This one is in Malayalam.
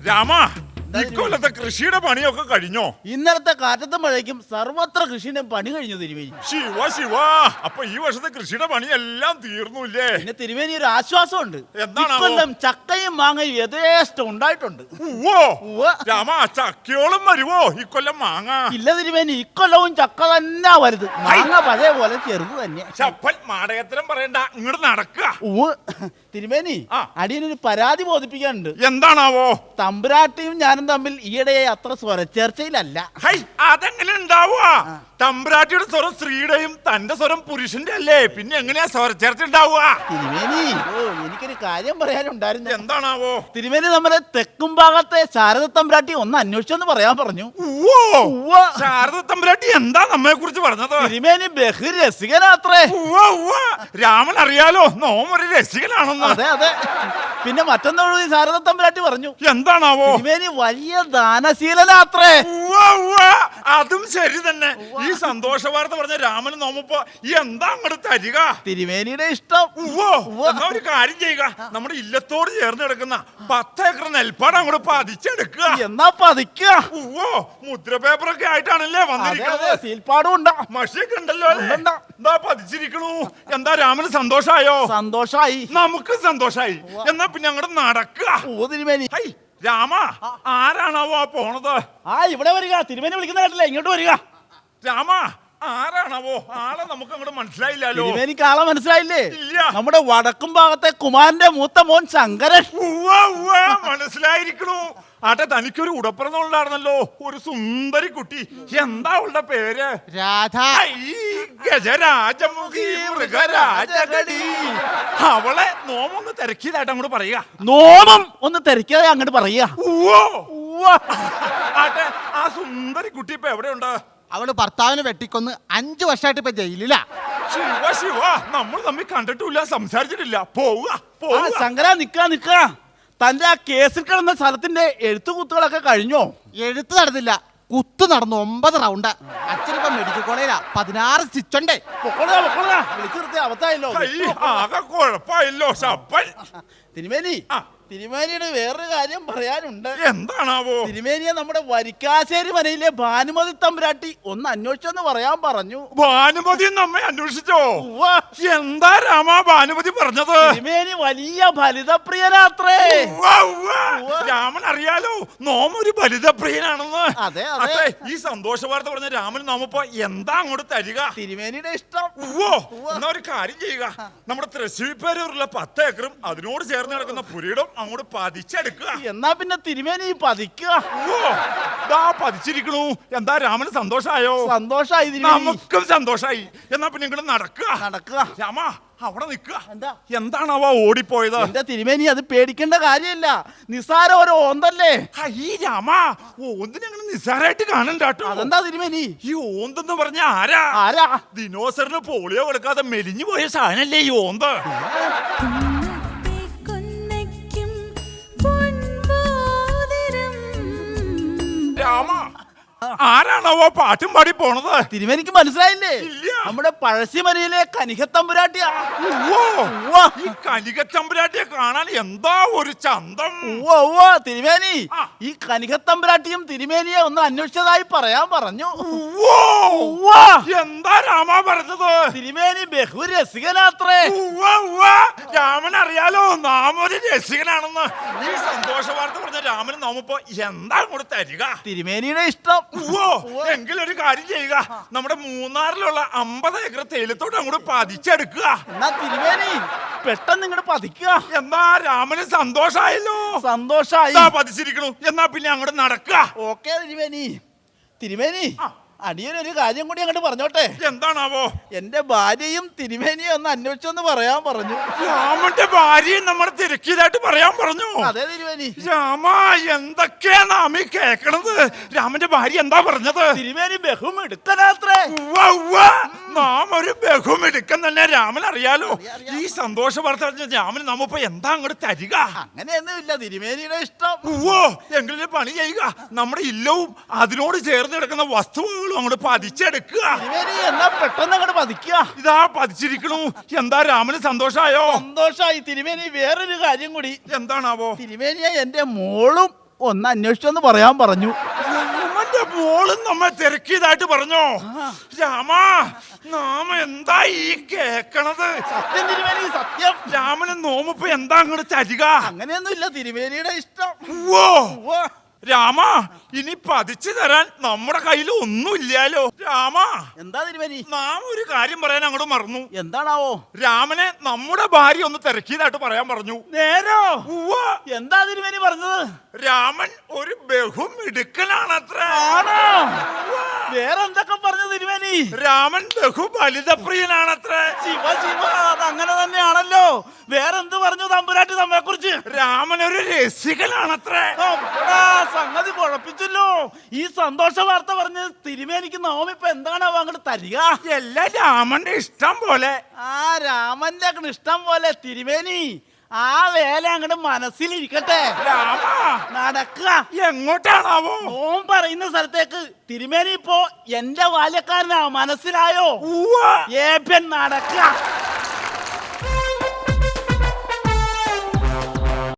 രാമ, ഇക്കൊല്ലത്തെ കൃഷിയുടെ പണിയൊക്കെ കഴിഞ്ഞോ? ഇന്നലത്തെ കാറ്റത്തും മഴയ്ക്കും സർവത്ര കൃഷിയുടെ പണി കഴിഞ്ഞു തിരുമേനി. ശിവ ശിവ, അപ്പൊ ഈ വർഷത്തെ കൃഷിയുടെ പണിയെല്ലാം തീർന്നുല്ലേ? പിന്നെ തിരുമേനി ഒരു ആശ്വാസമുണ്ട്. എന്താണാവോ? ഇക്കൊല്ലം ചക്കയും മാങ്ങയും യഥേഷ്ടം ഉണ്ടായിട്ടുണ്ട്. രാമ, ചക്കയോളം വരുവോ ഇക്കൊല്ലം മാങ്ങ? ഇല്ല തിരുമേനി, ഇക്കൊല്ലവും ചക്ക തന്നെ വലുത്, മാങ്ങ പഴയ പോലെ ചെറുത് തന്നെ. ചപ്പൽ മാടകത്തരം പറയണ്ട, ഇങ്ങോട്ട് നടക്കുക. തിരുമേനി, അടിയനൊരു പരാതി ബോധിപ്പിക്കാനുണ്ട്. എന്താണാവോ? തമ്പുരാട്ടിയും ഞാനും തമ്മിൽ ഈയിടെ അത്ര സ്വരച്ചേർച്ചയിലല്ല. അതെങ്ങനെ ഉണ്ടാവുക? തമ്പുരാട്ടിയുടെ സ്വരം സ്ത്രീയുടെയും തന്റെ സ്വരം പുരുഷന്റെ അല്ലേ, പിന്നെ എങ്ങനെയാ സ്വരച്ചേർച്ച ഉണ്ടാവുക? തിരുമേനി, എനിക്കൊരു കാര്യം പറയാനുണ്ടായിരുന്നു. എന്താണാവോ? തിരുമേനി, നമ്മുടെ തെക്കും ഭാഗത്തെ ശാരദ തമ്പുരാട്ടി ഒന്ന് അന്വേഷിച്ചെന്ന് പറയാൻ പറഞ്ഞു. ശാരദ തമ്പുരാട്ടി എന്താ നമ്മെ കുറിച്ച് പറഞ്ഞത്? തിരുമേനി ബഹുരസികനാത്രേ. രാമൻ അറിയാലോ നോമൊരു രസികനാണെന്ന്. അതെ അതെ. പിന്നെ മറ്റൊന്നോട് ശാരദ തമ്പുരാട്ടി പറഞ്ഞു. എന്താണാവോ? തിരുമേനി വലിയ ദാനശീലനാത്രേ. അതും ശരി തന്നെ. ഈ സന്തോഷ വാർത്ത പറഞ്ഞ രാമന് നോമ്പോ എന്താ അങ്ങോട്ട് തരിക? തിരുമേനിയുടെ ഇഷ്ടം. എന്നാ ഒരു കാര്യം ചെയ്യുക, നമ്മുടെ ഇല്ലത്തോട് ചേർന്ന് കിടക്കുന്ന 10 ഏക്കർ നെൽപ്പാട് അങ്ങോട്ട് പതിച്ചെടുക്കുക. എന്നാ പതിക്കുക. മുദ്ര പേപ്പറൊക്കെ ആയിട്ടാണല്ലേ വന്നിരിക്കുന്നത്. സീൽപ്പാടും ഉണ്ടാ, മഷിയൊക്കെ ഉണ്ടല്ലോ. എന്താ പതിച്ചിരിക്കണു? എന്താ രാമന് സന്തോഷായോ? സന്തോഷായി, നമുക്ക് സന്തോഷായി. എന്നാ പിന്നെ അങ്ങോട്ട് നടക്കുക. തിരുമേനി. രാമ, ആരാണാവോ പോണത്? ഇവിടെ വരിക. തിരുമേനി വിളിക്കുന്ന കേട്ടില്ല, ഇങ്ങോട്ട് വരിക. രാമ, ആരാണാവോ? ആളെ നമുക്ക് അങ്ങോട്ട് മനസ്സിലായില്ലല്ലോ. തിരുമേനിക്ക് ആളെ മനസ്സിലായില്ലേ? ഇല്ല. നമ്മുടെ വടക്കും ഭാഗത്തെ കുമാരന്റെ മൂത്ത മോൻ ശങ്കരൻ. മനസ്സിലായിരിക്കണു. ആട്ടെ, തനിക്കൊരു ഉടപ്പിറന്നുണ്ടായിരുന്നല്ലോ, ഒരു സുന്ദരി കുട്ടി. എന്താ അവളുടെ പേര്? രാധ. ഗജരാജമുഖി മൃഗരാജഗടി. അവളെ നോമൊന്ന് തിരക്കിയതായിട്ട് അങ്ങോട്ട് പറയുക. നോമം ഒന്ന് തിരക്കിയതായി അങ്ങോട്ട് പറയുക. ആട്ടെ, ആ സുന്ദരി കുട്ടി ഇപ്പൊ എവിടെയുണ്ട്? അവള് ഭർത്താവിനെ വെട്ടിക്കൊന്ന് 5 വർഷമായിട്ട് ഇപ്പൊ ജയിലില്ല. ശിവ ശിവ, നമ്മൾ തമ്മിൽ കണ്ടിട്ടില്ല, സംസാരിച്ചിട്ടില്ല. പോവുക. ശങ്കര, നിക്ക. തന്റെ ആ കേസിൽ കിടന്ന സ്ഥലത്തിന്റെ എഴുത്തുകുത്തുകളൊക്കെ കഴിഞ്ഞോ? എഴുത്ത് നടന്നില്ല, കുത്ത് നടന്നു 9 റൗണ്ട്. അച്ഛനിപ്പോ മെഡിക്കൽ കോളേജിലാ, 16 സ്റ്റിച്ചുണ്ടേ. വിളിച്ചിരുത്തി അവത്തായല്ലോ. ആകെ കുഴപ്പമായല്ലോ ശപ്പൽ. തിരുമേനി, തിരുമേനിയുടെ വേറൊരു കാര്യം പറയാനുണ്ട്. എന്താണാവോ? തിരുമേനിയെ നമ്മുടെ വരിക്കാശ്ശേരി മനയിലെ ഭാനുമതി തമ്പുരാട്ടി ഒന്ന് അന്വേഷിച്ചെന്ന് പറയാൻ പറഞ്ഞു. ഭാനുമതി നമ്മെ അന്വേഷിച്ചോ? എന്താ രാമ ഭാനുമതി പറഞ്ഞത്? തിരുമേനി വലിയ ഫലിതപ്രിയനാത്രേ. രാമൻ അറിയാലോ നോമൊരു ഫലിതപ്രിയനാണെന്ന്. അതെ അതെ. ഈ സന്തോഷ വാർത്ത പറഞ്ഞ രാമൻ നോമപ്പോ എന്താ അങ്ങോട്ട് തരിക? തിരുമേനിയുടെ ഇഷ്ടം. എന്നാ ഒരു കാര്യം ചെയ്യുക, നമ്മുടെ തൃശ്ശൂരിപ്പേരൂരുള്ള 10 ഏക്കറും അതിനോട് ചേർന്ന് കിടക്കുന്ന പുരയിടം അങ്ങോട്ട് പതിച്ചെടുക്കുക. എന്നാ പിന്നെ തിരുമേനി പതിക്കുക. പതിച്ചിരിക്കണു. എന്താ രാമന് സന്തോഷായോ? സന്തോഷായി, നമുക്കും സന്തോഷായി. എന്നാ പിന്നെ ഇങ്ങോട്ട് നടക്കുക. രാമ, അവിടെ നിൽക്കുക. എന്താണാവോ ഓടിപ്പോയത്? എന്റെ തിരുമേനി, അത് പേടിക്കേണ്ട കാര്യമില്ല, നിസാര ഒരു ഓന്തല്ലേ. ഈ രാമ, ഓന്തിനെ അങ്ങനെ നിസ്സാരായിട്ട് കാണണ്ടാട്ടോ. അതെന്താ തിരുമേനി? ഈ ഓന്തെന്ന് പറഞ്ഞ ആരാ? ദിനോസറിന് പോളിയോ കൊടുക്കാതെ മെലിഞ്ഞു പോയ സാധനല്ലേ ഈ ഓന്ത്. രാമ, ആരാണാവോ പാട്ടും പാടി പോണത്? തിരുമേനിക്ക് മനസ്സിലായില്ലേ? നമ്മുടെ പഴശ്ശിമലയിലെ കനികത്തമ്പുരാട്ടിയാ. ഈ കനികത്തമ്പുരാട്ടിയെ കാണാൻ എന്താ ഒരു ചന്തം. തിരുമേനി, ഈ കനികത്തമ്പുരാട്ടിയും തിരുമേനിയെ ഒന്ന് അന്വേഷിച്ചതായി പറയാൻ പറഞ്ഞു. എന്താ രാമ പറഞ്ഞത്? തിരുമേനി ബഹുരസികനാത്രേ. രാമൻ അറിയാലോ നാമൊരു രസികനാണെന്ന്. ഈ സന്തോഷ വാർത്ത പറഞ്ഞ രാമന് നോമപ്പോ എന്താ അങ്ങോട്ട് തരിക? തിരുമേനിയുടെ ഇഷ്ടം. എങ്കിലൊരു കാര്യം ചെയ്യുക, നമ്മുടെ മൂന്നാറിലുള്ള 50 ഏക്കർ തേയിലത്തോട്ട് അങ്ങോട്ട് പതിച്ചെടുക്കുക. എന്നാ തിരുമേനി പെട്ടെന്ന് ഇങ്ങോട്ട് പതിക്കുക. എന്നാ രാമന് സന്തോഷായല്ലോ. സന്തോഷായി. പതിച്ചിരിക്കണു. എന്നാ പിന്നെ അങ്ങോട്ട് നടക്കുക. ഓക്കേ തിരുമേനി, അടിയനൊരു കാര്യം കൂടി അങ്ങോട്ട് പറഞ്ഞോട്ടെ. എന്താണാവോ? എന്റെ ഭാര്യയും തിരുമേനിയെ ഒന്ന് അന്വേഷിച്ചെന്ന് പറയാൻ പറഞ്ഞു. രാമന്റെ ഭാര്യയും നമ്മളെ തിരക്കിയതായിട്ട് പറയാൻ പറഞ്ഞു. അതെ തിരുമേനി. രാമ, എന്തൊക്കെയാ നാം ഈ കേക്കണത്? രാമന്റെ ഭാര്യ എന്താ പറഞ്ഞത്? തിരുമേനി ബഹുമെടുക്കനാത്രേ. നാം ഒരു ബഹുമെടുക്കൻ തന്നെ. രാമൻ അറിയാലോ. ഈ സന്തോഷ വാർത്ത പറഞ്ഞ രാമന് നമ്മപ്പോ എന്താ അങ്ങോട്ട് തരിക? അങ്ങനെയൊന്നുമില്ല, തിരുമേനിയുടെ ഇഷ്ടം. എങ്കിലും പണി ചെയ്യുക, നമ്മുടെ ഇല്ലവും അതിനോട് ചേർന്ന് കിടക്കുന്ന വസ്തുവകൾ അങ്ങോട്ട് പതിച്ചെടുക്കുക. എന്നാ പെട്ടെന്ന് അങ്ങോട്ട് പതിക്കുക. ഇതാ പതിച്ചിരിക്കണു. എന്താ രാമന് സന്തോഷായോ? സന്തോഷായി. തിരുമേനി വേറൊരു കാര്യം കൂടി. എന്താണാവോ? തിരുമേനിയെ എന്റെ മോളും ഒന്ന് അന്വേഷിച്ചെന്ന് പറയാൻ പറഞ്ഞു. രാമന്റെ മോളും നമ്മെ തിരക്കിയതായിട്ട് പറഞ്ഞോ? രാമാ, നാമ എന്താ ഈ കേക്കണത്? സത്യം തിരുമേനി, സത്യം. രാമന് നോമിപ്പോ എന്താ അങ്ങോട്ട് തരിക? അങ്ങനെയൊന്നുമില്ല, തിരുമേനിയുടെ ഇഷ്ടം. ഉവ്വോ. ഉവ്വ. രാമ, ഇനി പതിച്ചു തരാൻ നമ്മുടെ കയ്യിൽ ഒന്നുമില്ലാലോ. രാമ, എന്താ തിരുമേനി? നാം ഒരു കാര്യം പറയാൻ അങ്ങോട്ട് മറന്നു. എന്താണാവോ? രാമനെ നമ്മുടെ ഭാര്യ ഒന്ന് തിരക്കിയതായിട്ട് പറയാൻ പറഞ്ഞു. നേരോ? ഉവ്വ. എന്താ തിരുമേനി പറഞ്ഞത്? രാമൻ ഒരു ബഹുമിടുക്കനാണത്ര. ആണോ? വേറെ എന്തൊക്കെ പറഞ്ഞു തിരുമേനി? രാമൻ ബഹുബലിതപ്രിയനാണത്ര. ശിവ ശിവ, അതങ്ങനെ തന്നെയാണല്ലോ. വേറെന്ത് പറഞ്ഞു തമ്പുരാട്ടി നമ്മെ കുറിച്ച്? രാമൻ ഒരു രസികനാണത്ര. സംഗതി കുഴപ്പിച്ചല്ലോ. ഈ സന്തോഷ വാർത്ത പറഞ്ഞ് തിരുമേനിക്ക് നവമിപ്പോ എന്താണാവോ അങ്ങോട്ട് തരിക? എല്ലാം രാമന്റെ ഇഷ്ടം പോലെ. ആ രാമന്റെ ഇഷ്ടം പോലെ തിരുമേനി. ആ വേല അങ്ങോട്ട് മനസ്സിലിരിക്കട്ടെ. രാമ, നടക്കുക. എങ്ങോട്ടാണാവോ? ഓം പറയുന്ന സ്ഥലത്തേക്ക്. തിരുമേനി ഇപ്പോ എന്റെ ബാല്യക്കാരനാ, മനസ്സിലായോ? ഉവ്വ. ഏപ്പൻ നടക്കുക.